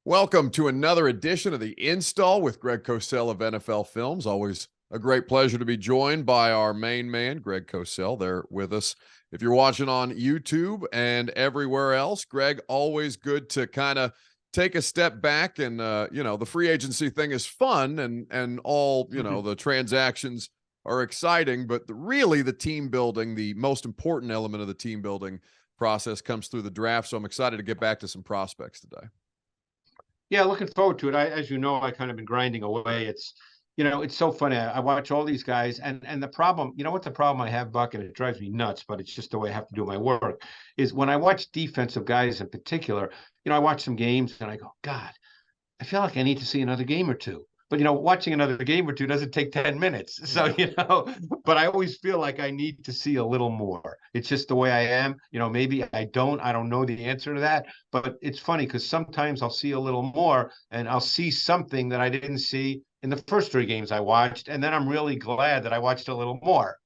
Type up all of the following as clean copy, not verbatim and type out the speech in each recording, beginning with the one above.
Welcome to another edition of the Install with Greg Cosell of NFL Films. Always a great pleasure to be joined by our main man, Greg Cosell, there with us. If you're watching on YouTube and everywhere else, Greg, always good to kind of take a step back and, the free agency thing is fun and all, the transactions are exciting, but really the team building, the most important element of the team building process comes through the draft. So I'm excited to get back to some prospects today. Yeah, looking forward to it. As you know, I kind of been grinding away. It's so funny. I watch all these guys, and the problem, what the problem I have, Buck, and it drives me nuts, but it's just the way I have to do my work, is when I watch defensive guys in particular, I watch some games and I go, God, I feel like I need to see another game or two. But watching another game or two doesn't take 10 minutes. So, but I always feel like I need to see a little more. It's just the way I am. Maybe I don't know the answer to that. But it's funny because sometimes I'll see a little more and I'll see something that I didn't see in the first three games I watched. And then I'm really glad that I watched a little more.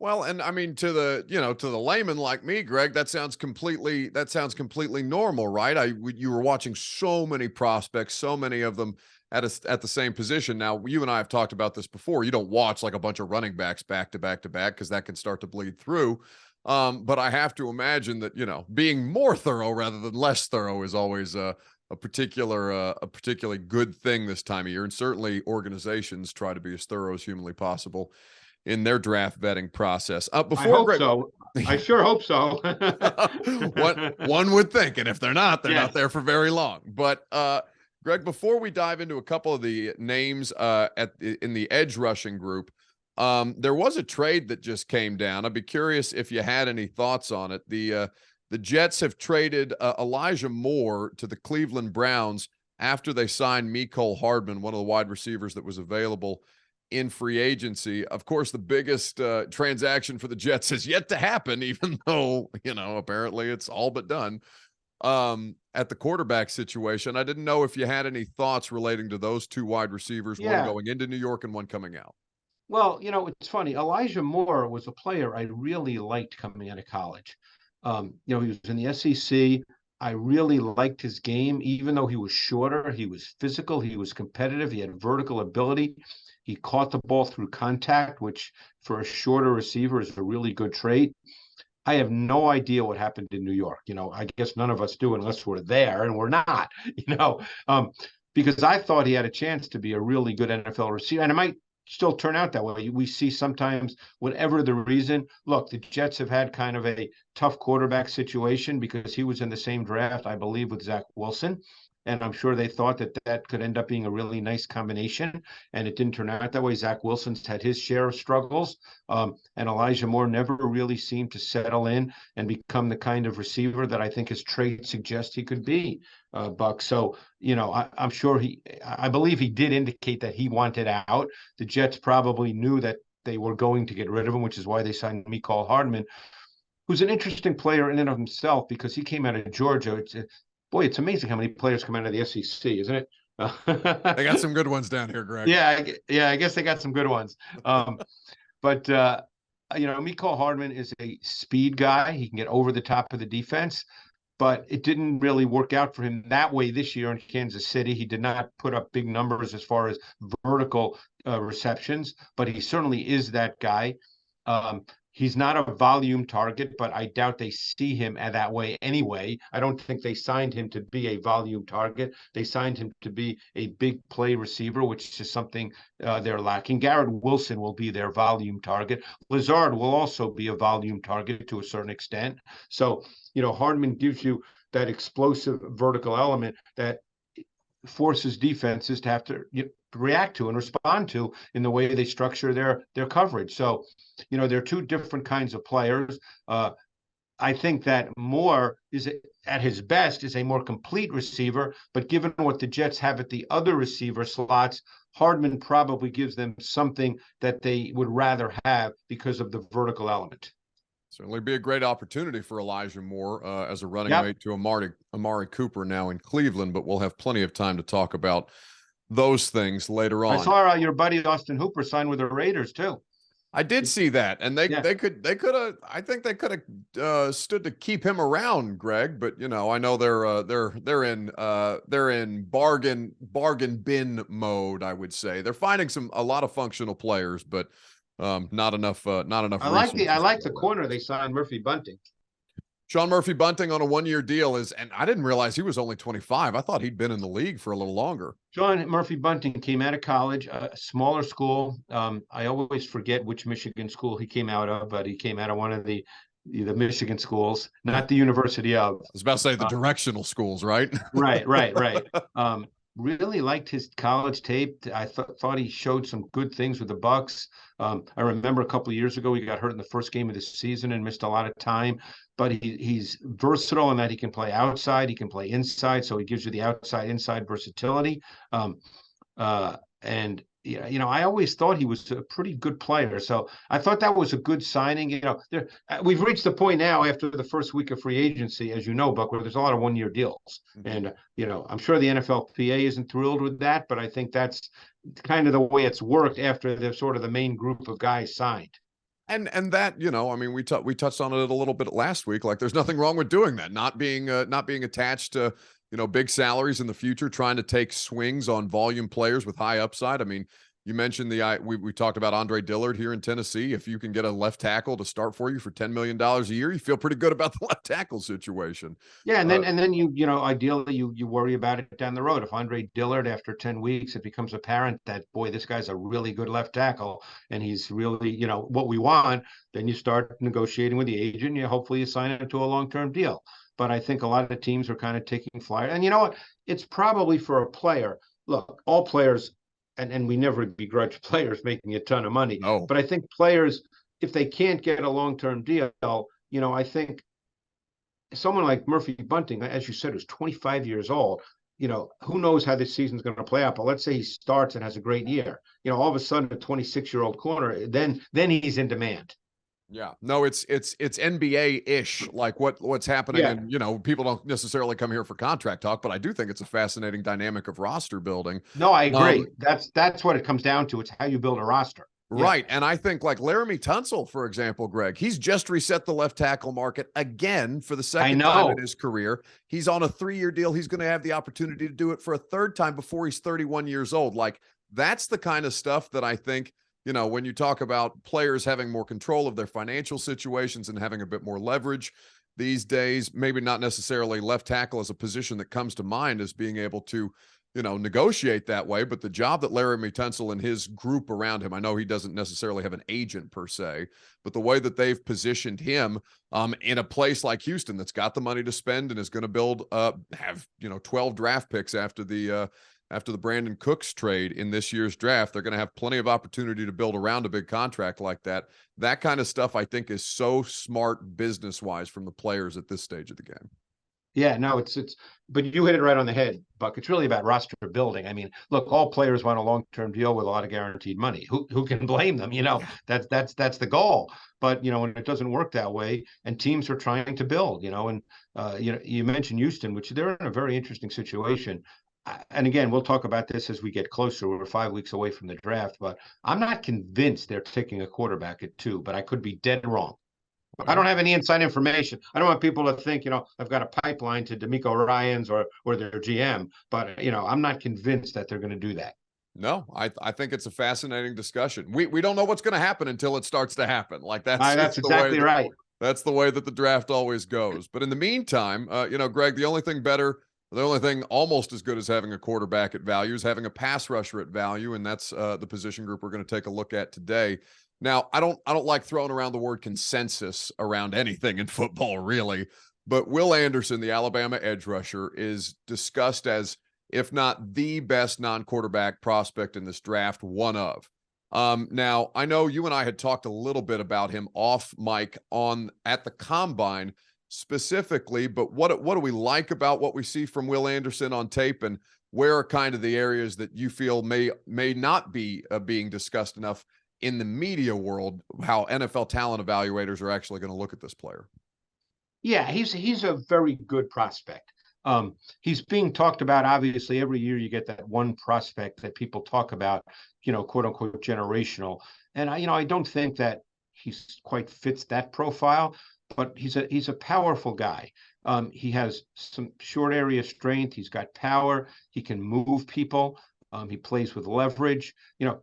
Well, and I mean, to the layman like me, Greg, that sounds completely normal, right? You were watching so many prospects, so many of them at the same position. Now, you and I have talked about this before. You don't watch like a bunch of running backs back to back to back because that can start to bleed through. But I have to imagine that, being more thorough rather than less thorough is always a particularly good thing this time of year. And certainly organizations try to be as thorough as humanly possible in their draft vetting process. I hope so. I sure hope so. one would think, and if they're not, they're not there for very long. But Greg, before we dive into a couple of the names in the edge rushing group, there was a trade that just came down. I'd be curious if you had any thoughts on it. The Jets have traded Elijah Moore to the Cleveland Browns after they signed Mecole Hardman, one of the wide receivers that was available in free agency. Of course, the biggest transaction for the Jets has yet to happen, even though, apparently it's all but done at the quarterback situation. I didn't know if you had any thoughts relating to those two wide receivers, one going into New York and one coming out. Well, it's funny. Elijah Moore was a player I really liked coming out of college. He was in the SEC. I really liked his game, even though he was shorter. He was physical. He was competitive. He had vertical ability. He caught the ball through contact, which for a shorter receiver is a really good trait. I have no idea what happened in New York. I guess none of us do unless we're there, and we're not, because I thought he had a chance to be a really good NFL receiver. And it might still turn out that way. We see sometimes, whatever the reason, look, the Jets have had kind of a tough quarterback situation because he was in the same draft, I believe, with Zach Wilson. And I'm sure they thought that could end up being a really nice combination. And it didn't turn out that way. Zach Wilson's had his share of struggles. And Elijah Moore never really seemed to settle in and become the kind of receiver that I think his traits suggest he could be, Buck. So, I'm sure I believe he did indicate that he wanted out. The Jets probably knew that they were going to get rid of him, which is why they signed Mecole Hardman, who's an interesting player in and of himself because he came out of Georgia. Boy, it's amazing how many players come out of the SEC, isn't it? They got some good ones down here, Greg. Yeah, I guess they got some good ones. But Mecole Hardman is a speed guy. He can get over the top of the defense, but it didn't really work out for him that way this year in Kansas City. He did not put up big numbers as far as vertical receptions, but he certainly is that guy. He's not a volume target, but I doubt they see him that way anyway. I don't think they signed him to be a volume target. They signed him to be a big play receiver, which is something they're lacking. Garrett Wilson will be their volume target. Lazard will also be a volume target to a certain extent. So, Hardman gives you that explosive vertical element that forces defenses to have to react to and respond to in the way they structure their coverage. So, they're two different kinds of players. I think that Moore is at his best is a more complete receiver, but given what the Jets have at the other receiver slots, Hardman probably gives them something that they would rather have because of the vertical element. Certainly be a great opportunity for Elijah Moore as a running mate to Amari Cooper now in Cleveland, but we'll have plenty of time to talk about those things later on. I saw your buddy Austin Hooper sign with the Raiders too. I did see that, and they Yeah. could have. I think they could have stood to keep him around, Greg. But you know, I know they're in bargain bin mode. I would say they're finding a lot of functional players, but not enough I resources to like the go around. corner they signed, Murphy Bunting. Sean Murphy Bunting on a 1-year deal and I didn't realize he was only 25. I thought he'd been in the league for a little longer. John Murphy Bunting came out of college, a smaller school. I always forget which Michigan school he came out of, but he came out of one of the Michigan schools, not the University of. I was about to say the directional schools, right? Right. Really liked his college tape. I thought he showed some good things with the Bucks. I remember a couple of years ago he got hurt in the first game of the season and missed a lot of time. But he's versatile in that he can play outside, he can play inside, so he gives you the outside inside versatility. And you know, I always thought he was a pretty good player, so I thought that was a good signing. You know, we've reached the point now after the first week of free agency, as you know, Buck, where there's a lot of 1-year deals, and you know, I'm sure the NFLPA isn't thrilled with that, but I think that's kind of the way it's worked after the sort of the main group of guys signed. And that, you know, I mean, we touched on it a little bit last week. Like, there's nothing wrong with doing that. Not being attached to, you know, big salaries in the future, trying to take swings on volume players with high upside. I mean, you mentioned we talked about Andre Dillard here in Tennessee. If you can get a left tackle to start for you for $10 million a year, you feel pretty good about the left tackle situation. Yeah, and then you know, ideally you worry about it down the road. If Andre Dillard, after 10 weeks, it becomes apparent that, boy, this guy's a really good left tackle and he's really, you know, what we want, then you start negotiating with the agent. You hopefully you sign him to a long-term deal. But I think a lot of the teams are kind of taking flight. And you know what? It's probably for a player. Look, all players, and we never begrudge players making a ton of money. No. But I think players, if they can't get a long-term deal, you know, I think someone like Murphy Bunting, as you said, who's 25 years old, you know, who knows how this season's going to play out. But let's say he starts and has a great year. You know, all of a sudden, a 26-year-old corner, then he's in demand. Yeah, no, it's NBA-ish, like what's happening. Yeah. And, you know, people don't necessarily come here for contract talk, but I do think it's a fascinating dynamic of roster building. No, I agree. That's what it comes down to. It's how you build a roster. Right. And I think like Laramie Tunsil, for example, Greg, he's just reset the left tackle market again for the second time in his career. He's on a 3-year deal. He's going to have the opportunity to do it for a third time before he's 31 years old. Like, that's the kind of stuff that I think, you know, when you talk about players having more control of their financial situations and having a bit more leverage these days, maybe not necessarily left tackle as a position that comes to mind as being able to, you know, negotiate that way. But the job that Laramie Tunsil and his group around him, I know he doesn't necessarily have an agent per se, but the way that they've positioned him in a place like Houston that's got the money to spend and is going to build, have, you know, 12 draft picks after the Brandon Cooks trade in this year's draft. They're going to have plenty of opportunity to build around a big contract like that. That kind of stuff, I think, is so smart business-wise from the players at this stage of the game. Yeah, no, but you hit it right on the head, Buck. It's really about roster building. I mean, look, all players want a long-term deal with a lot of guaranteed money. Who can blame them? You know, that's the goal. But you know, when it doesn't work that way, and teams are trying to build, you know, and you know, you mentioned Houston, which they're in a very interesting situation. And again, we'll talk about this as we get closer. We're 5 weeks away from the draft, but I'm not convinced they're taking a quarterback at 2, but I could be dead wrong. I don't have any inside information. I don't want people to think, you know, I've got a pipeline to D'Amico Ryans or their GM, but you know, I'm not convinced that they're going to do that. No, I think it's a fascinating discussion. We don't know what's going to happen until it starts to happen. Like that's exactly right. That's the way that the draft always goes. But in the meantime, you know, Greg, the only thing almost as good as having a quarterback at value is having a pass rusher at value, and that's the position group we're going to take a look at today. Now, I don't like throwing around the word consensus around anything in football, really, but Will Anderson, the Alabama edge rusher, is discussed as, if not the best non-quarterback prospect in this draft, one of. Now, I know you and I had talked a little bit about him off mic at the Combine specifically, but what do we like about what we see from Will Anderson on tape, and where are kind of the areas that you feel may not be being discussed enough in the media world, how NFL talent evaluators are actually going to look at this player? Yeah, he's a very good prospect. He's being talked about, obviously, every year you get that one prospect that people talk about, you know, quote unquote generational. And I don't think that he's quite fits that profile, but he's a powerful guy. He has some short area strength. He's got power. He can move people. He plays with leverage.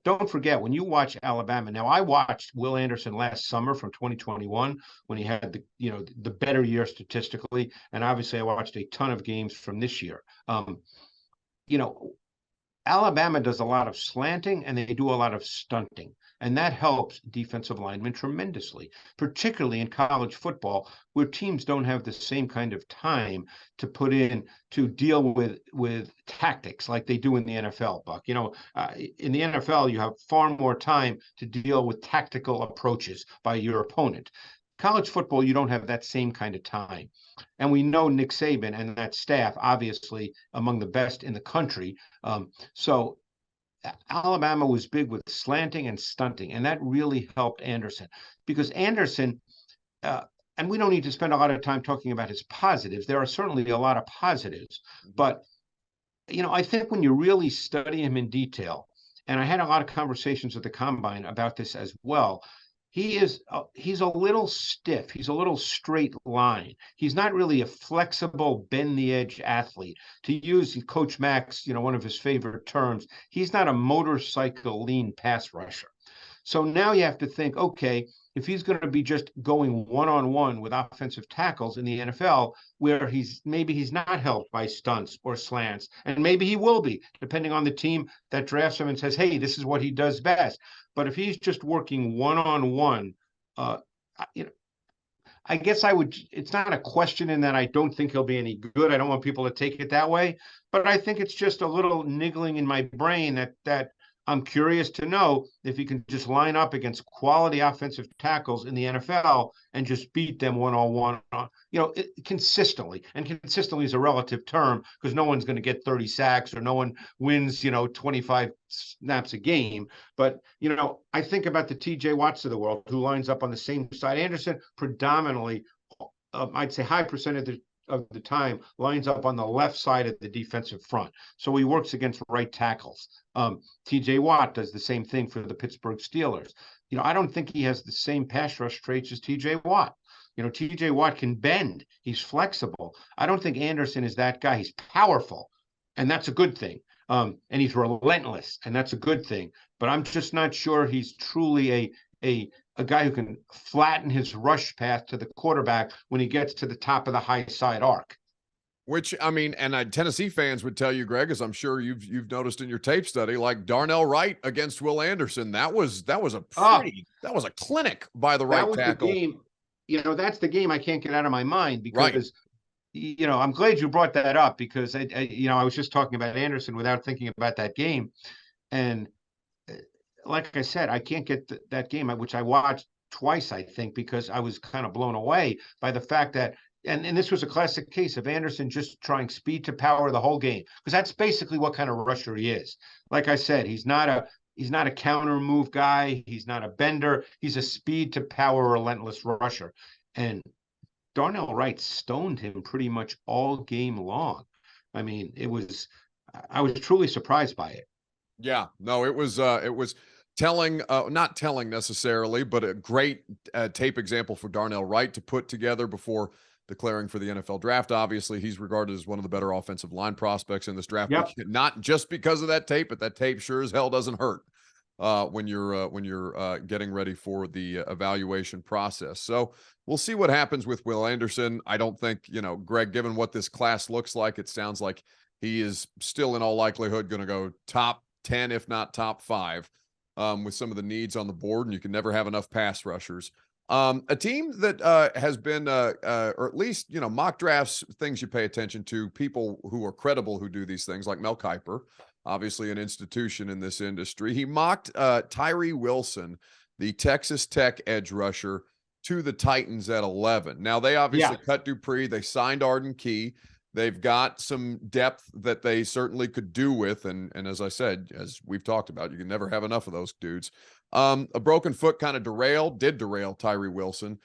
Don't forget when you watch Alabama. Now, I watched Will Anderson last summer from 2021 when he had the better year statistically, and obviously I watched a ton of games from this year. You know, Alabama does a lot of slanting and they do a lot of stunting. And that helps defensive linemen tremendously, particularly in college football, where teams don't have the same kind of time to put in to deal with tactics like they do in the NFL, Buck. In the NFL, you have far more time to deal with tactical approaches by your opponent. College football, you don't have that same kind of time. And we know Nick Saban and that staff, obviously, among the best in the country. So Alabama was big with slanting and stunting, and that really helped Anderson because Anderson, and we don't need to spend a lot of time talking about his positives. There are certainly a lot of positives, but I think when you really study him in detail, and I had a lot of conversations at the combine about this as well. He's a little stiff. He's a little straight line. He's not really a flexible, bend the edge athlete. To use Coach Mack's, one of his favorite terms, he's not a motorcycle lean pass rusher. So now you have to think, okay, if he's going to be just going one-on-one with offensive tackles in the NFL, where maybe he's not helped by stunts or slants, and maybe he will be, depending on the team that drafts him and says, hey, this is what he does best. But if he's just working one-on-one, I guess it's not a question in that I don't think he'll be any good. I don't want people to take it that way, but I think it's just a little niggling in my brain that I'm curious to know if he can just line up against quality offensive tackles in the NFL and just beat them one-on-one, consistently. And consistently is a relative term because no one's going to get 30 sacks or no one wins, 25 snaps a game. But, I think about the TJ Watts of the world who lines up on the same side. Anderson predominantly, I'd say high percentage of the time lines up on the left side of the defensive front. So he works against right tackles. TJ Watt does the same thing for the Pittsburgh Steelers. I don't think he has the same pass rush traits as TJ Watt. TJ Watt can bend. He's flexible. I don't think Anderson is that guy. He's powerful, and that's a good thing. And he's relentless, and that's a good thing. But I'm just not sure he's truly a guy who can flatten his rush path to the quarterback when he gets to the top of the high side arc. Which, I mean, and Tennessee fans would tell you, Greg, as I'm sure you've noticed in your tape study, like Darnell Wright against Will Anderson, that was a clinic by the right tackle. The game, that's the game I can't get out of my mind because, I'm glad you brought that up because I was just talking about Anderson without thinking about that game, and like I said, I can't get that game, which I watched twice, I think, because I was kind of blown away by the fact that. And this was a classic case of Anderson just trying speed to power the whole game, because that's basically what kind of rusher he is. Like I said, he's not a counter move guy. He's not a bender. He's a speed to power relentless rusher. And Darnell Wright stoned him pretty much all game long. I mean, I was truly surprised by it. Yeah, no, it was telling, not telling necessarily, but a great tape example for Darnell Wright to put together before declaring for the NFL draft. Obviously, he's regarded as one of the better offensive line prospects in this draft. Yep. Not just because of that tape, but that tape sure as hell doesn't hurt when you're getting ready for the evaluation process. So we'll see what happens with Will Anderson. I don't think, Greg, given what this class looks like, it sounds like he is still in all likelihood going to go top 10, if not top 5, with some of the needs on the board, and you can never have enough pass rushers. A team that has been, or at least, mock drafts, things you pay attention to, people who are credible who do these things, like Mel Kiper, obviously an institution in this industry. He mocked Tyree Wilson, the Texas Tech edge rusher, to the Titans at 11. Now, they obviously cut Dupree. They signed Arden Key. They've got some depth that they certainly could do with. And as I said, as we've talked about, you can never have enough of those dudes. A broken foot kind of did derail Tyree Wilson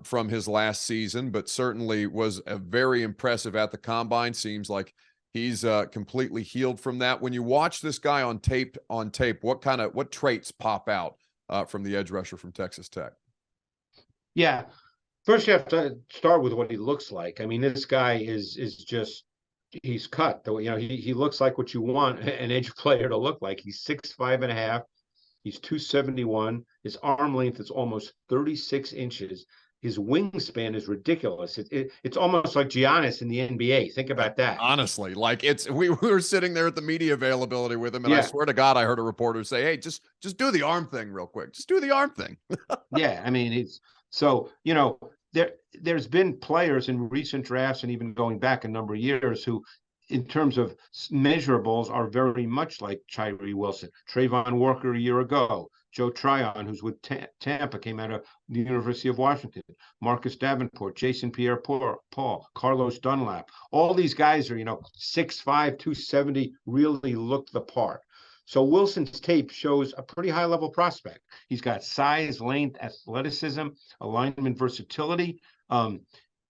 from his last season, but certainly was a very impressive at the combine. Seems like he's completely healed from that. When you watch this guy on tape, what traits pop out from the edge rusher from Texas Tech. Yeah. First, you have to start with what he looks like. I mean, this guy is just he's cut. Though he looks like what you want an edge player to look like. He's 6'5.5". He's 271. His arm length is almost 36 inches. His wingspan is ridiculous. It's almost like Giannis in the NBA. Think about that. Honestly, like we were sitting there at the media availability with him, and I swear to God, I heard a reporter say, "Hey, just do the arm thing real quick. Just do the arm thing." Yeah, I mean, there's been players in recent drafts and even going back a number of years who, in terms of measurables, are very much like Tyree Wilson. Trayvon Walker a year ago, Joe Tryon, who's with Tampa, came out of the University of Washington, Marcus Davenport, Jason Pierre-Paul, Carlos Dunlap. All these guys are, 6'5", 270, really look the part. So Wilson's tape shows a pretty high-level prospect. He's got size, length, athleticism, alignment, versatility.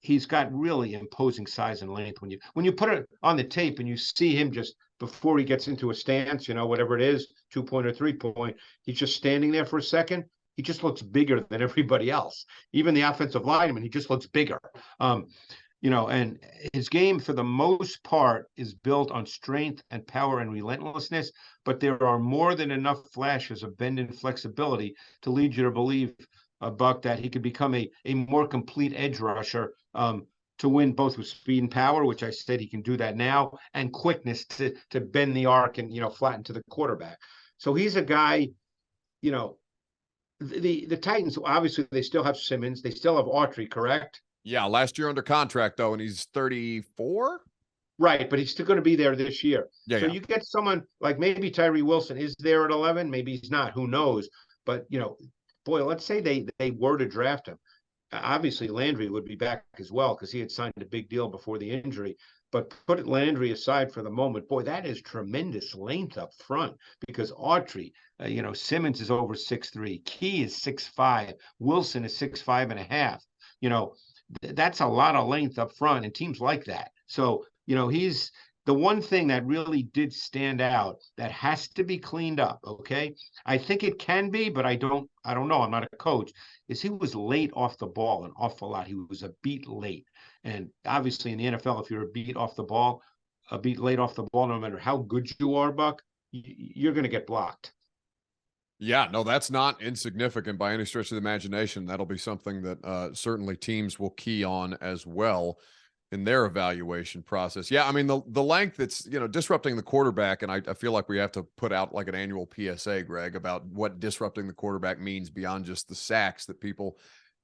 He's got really imposing size and length. When you put it on the tape and you see him just before he gets into a stance, whatever it is, 2-point or 3-point, he's just standing there for a second. He just looks bigger than everybody else. Even the offensive lineman, he just looks bigger. And his game, for the most part, is built on strength and power and relentlessness, but there are more than enough flashes of bend and flexibility to lead you to believe, Buck, that he could become a more complete edge rusher to win both with speed and power, which I said he can do that now, and quickness to bend the arc and, flatten to the quarterback. So he's a guy, the Titans, obviously, they still have Simmons. They still have Autry, correct? Yeah, last year under contract, though, and he's 34? Right, but he's still going to be there this year. Yeah, so yeah. You get someone like maybe Tyree Wilson is there at 11. Maybe he's not. Who knows? But, boy, let's say they were to draft him. Obviously, Landry would be back as well because he had signed a big deal before the injury. But put Landry aside for the moment. Boy, that is tremendous length up front because Autry, Simmons is over 6'3". Key is 6'5". Wilson is 6'5.5". That's a lot of length up front, and teams like that. So, he's the one thing that really did stand out that has to be cleaned up. Okay. I think it can be, but I don't know. I'm not a coach. Is he was late off the ball an awful lot. He was a beat late. And obviously in the NFL, if you're a beat late off the ball, no matter how good you are, Buck, you're going to get blocked. Yeah, no, that's not insignificant by any stretch of the imagination. That'll be something that certainly teams will key on as well in their evaluation process. Yeah, I mean, the length, it's, disrupting the quarterback, and I feel like we have to put out like an annual PSA, Greg, about what disrupting the quarterback means beyond just the sacks that people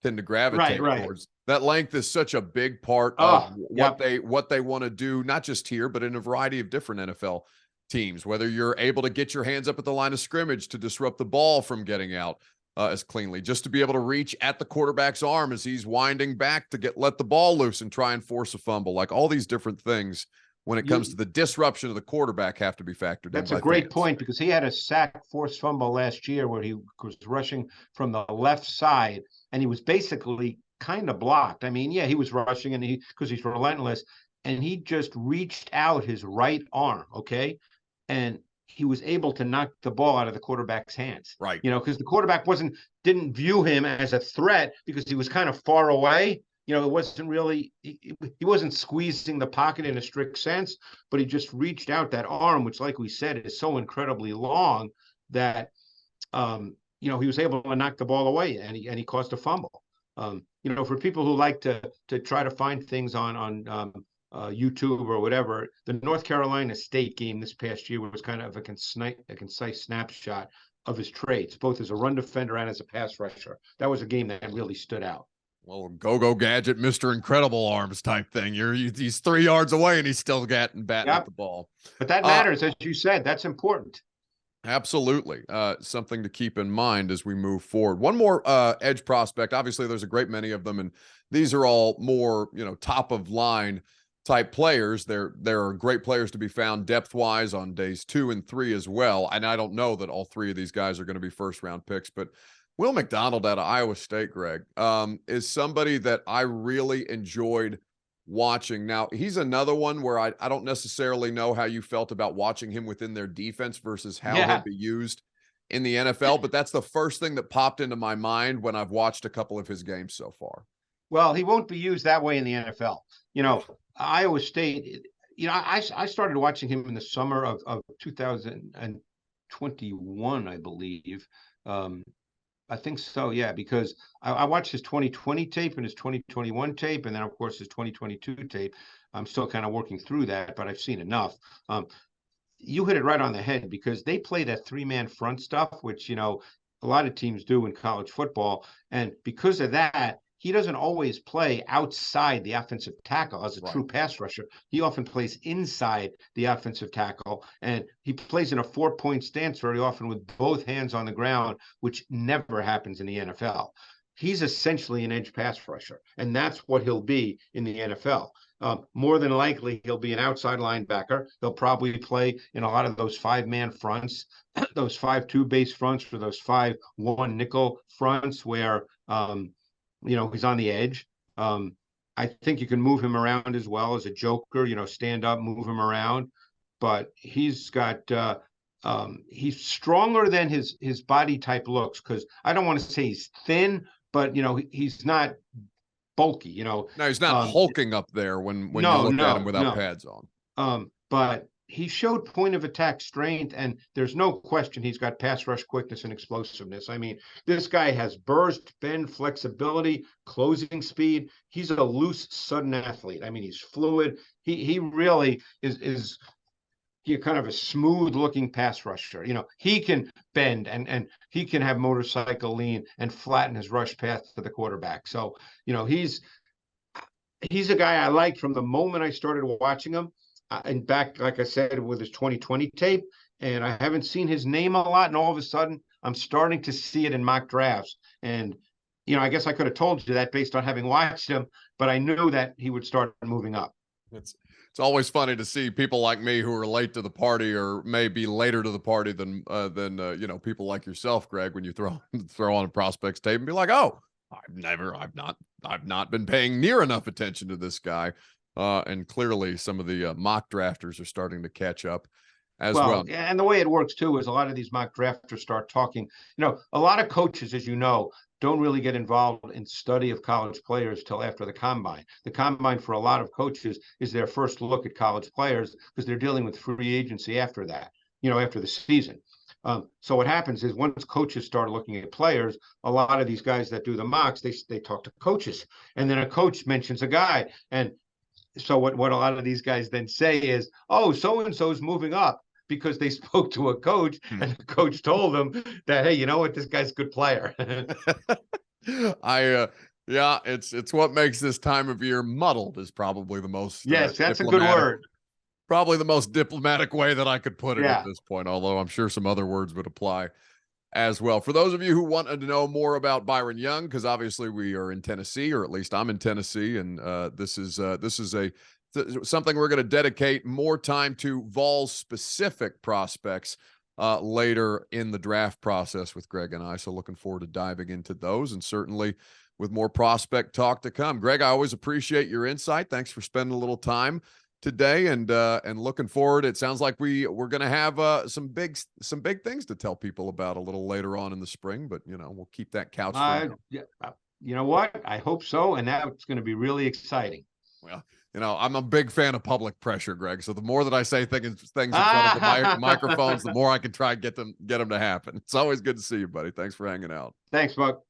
tend to gravitate towards. That length is such a big part of what they want to do, not just here, but in a variety of different NFL teams, whether you're able to get your hands up at the line of scrimmage to disrupt the ball from getting out as cleanly, just to be able to reach at the quarterback's arm as he's winding back to let the ball loose and try and force a fumble. Like all these different things when it comes to the disruption of the quarterback have to be factored in. That's a great point because he had a sack forced fumble last year where he was rushing from the left side and he was basically kind of blocked. I mean, yeah, he was rushing and because he's relentless, and he just reached out his right arm, okay? And he was able to knock the ball out of the quarterback's hands. Right. Because the quarterback didn't view him as a threat because he was kind of far away. It wasn't really, he wasn't squeezing the pocket in a strict sense, but he just reached out that arm, which, like we said, is so incredibly long that, he was able to knock the ball away and he caused a fumble. For people who like to try to find things on YouTube or whatever, the North Carolina State game this past year was kind of a concise snapshot of his traits, both as a run defender and as a pass rusher. That was a game that really stood out. Well, go gadget, Mr. Incredible Arms type thing. He's 3 yards away and he's still batting at the ball. But that matters, as you said. That's important. Absolutely. Something to keep in mind as we move forward. One more edge prospect. Obviously, there's a great many of them, and these are all more, top of line type players. There are great players to be found depth-wise on days 2 and 3 as well. And I don't know that all 3 of these guys are going to be first-round picks, but Will McDonald out of Iowa State, Greg, is somebody that I really enjoyed watching. Now, he's another one where I don't necessarily know how you felt about watching him within their defense versus how he'll be used in the NFL, but that's the first thing that popped into my mind when I've watched a couple of his games so far. Well, he won't be used that way in the NFL. Iowa State, I started watching him in the summer of 2021, I believe. I think so, yeah, because I watched his 2020 tape and his 2021 tape, and then, of course, his 2022 tape. I'm still kind of working through that, but I've seen enough. You hit it right on the head because they play that three-man front stuff, which, a lot of teams do in college football. And because of that, he doesn't always play outside the offensive tackle as a true pass rusher. He often plays inside the offensive tackle, and he plays in a four-point stance very often with both hands on the ground, which never happens in the NFL. He's essentially an edge pass rusher, and that's what he'll be in the NFL. More than likely, he'll be an outside linebacker. He'll probably play in a lot of those five-man fronts, those 5-2 base fronts, or those 5-1 nickel fronts where he's on the edge. I think you can move him around as well as a joker, stand up, move him around. But he's got he's stronger than his body type looks, because I don't want to say he's thin, but he's not bulky. No, he's not hulking up there when you look at him without pads on. But he showed point of attack strength, and there's no question he's got pass rush quickness and explosiveness. I mean, this guy has burst, bend, flexibility, closing speed. He's a loose, sudden athlete. I mean, he's fluid. He really is kind of a smooth looking pass rusher. He can bend and he can have motorcycle lean and flatten his rush path to the quarterback. So, he's a guy I liked from the moment I started watching him. And back, like I said, with his 2020 tape, and I haven't seen his name a lot, and all of a sudden I'm starting to see it in mock drafts. And I guess I could have told you that based on having watched him, but I knew that he would start moving up. It's always funny to see people like me who are late to the party, or maybe later to the party than people like yourself, Greg, when you throw on a prospects tape and be like, oh, I've not been paying near enough attention to this guy. And clearly some of the mock drafters are starting to catch up as well. And the way it works too is a lot of these mock drafters start talking. A lot of coaches, as you know, don't really get involved in study of college players till after the combine. The combine for a lot of coaches is their first look at college players, because they're dealing with free agency after that, after the season. So what happens is once coaches start looking at players, a lot of these guys that do the mocks, they talk to coaches, and then a coach mentions a guy. And so what a lot of these guys then say is, oh, so-and-so is moving up because they spoke to a coach and the coach told them that, hey, you know what, this guy's a good player. It's what makes this time of year muddled is probably the most. Yes, that's a good word. Probably the most diplomatic way that I could put it at this point, although I'm sure some other words would apply as well. For those of you who wanted to know more about Byron Young, because obviously we are in Tennessee, or at least I'm in Tennessee, and this is something we're going to dedicate more time to Vols specific prospects later in the draft process with Greg and I. So looking forward to diving into those, and certainly with more prospect talk to come. Greg, I always appreciate your insight. Thanks for spending a little time today, and looking forward. It sounds like we're going to have some big things to tell people about a little later on in the spring, but we'll keep that couch. You know what? I hope so, and that's going to be really exciting. Well, I'm a big fan of public pressure, Greg. So the more that I say things in front of the microphones, the more I can try and get them to happen. It's always good to see you, buddy. Thanks for hanging out. Thanks, Buck.